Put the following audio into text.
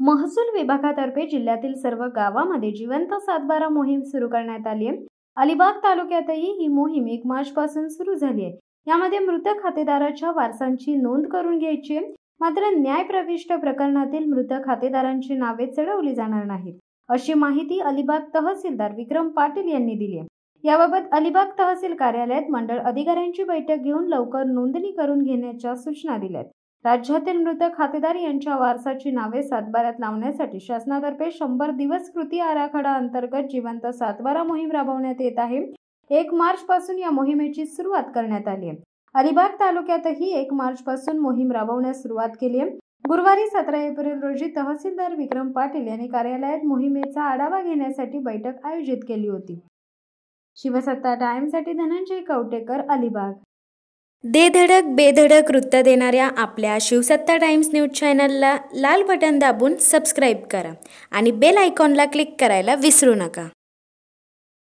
महसूल विभागातर्फे जिल्ह्यातील सर्व गावांमध्ये जिवंत सातबारा मोहीम सुरू करण्यात आली आहे। अलिबाग तालुक्यातही ही मोहीम 1 मार्च पासून सुरू झाली आहे। यामध्ये मृत खातेदाराच्या वारसांची नोंद करून घ्यायची आहे। मात्र न्यायप्रविष्ट प्रकरणातील मृत खातेदारांची नावे चढवली जाणार नाहीत, अशी माहिती अलिबाग तहसीलदार विक्रम पाटील यांनी दिली आहे। याबाबत अलिबाग तहसील कार्यालयात मंडळ अधिकाऱ्यांची बैठक घेऊन लवकर नोंदणी करून घेण्याच्या सूचना दिल्यात। राज्यातील मृत खातेदार यांच्या वारसाची नावे सातबाऱ्यात लावण्यासाठी शासनातर्फे 100 दिवस कृती आराखडा अंतर्गत जिवंत सातबारा मोहीम राबवण्यात येत आहे। 1 मार्च पासून या मोहिमेची सुरुवात करण्यात आली आहे। अलिबाग तालुक्यातही 1 मार्च पासून मोहीम राबवण्यास सुरुवात केली आहे। गुरुवारी 17 एप्रिल रोजी तहसीलदार विक्रम पाटील यांनी कार्यालयात मोहिमेचा आढावा घेण्यासाठी बैठक आयोजित केली होती। शिवसत्ता टाइम्ससाठी धनंजय कवटेकर, अलिबाग। दे धडक बेधडक वृत्त देणाऱ्या आपल्या शिवसत्ता टाइम्स न्यूज चॅनलला लाल बटन दाबून सबस्क्राईब करा आणि बेल आयकॉनला क्लिक करायला विसरू नका।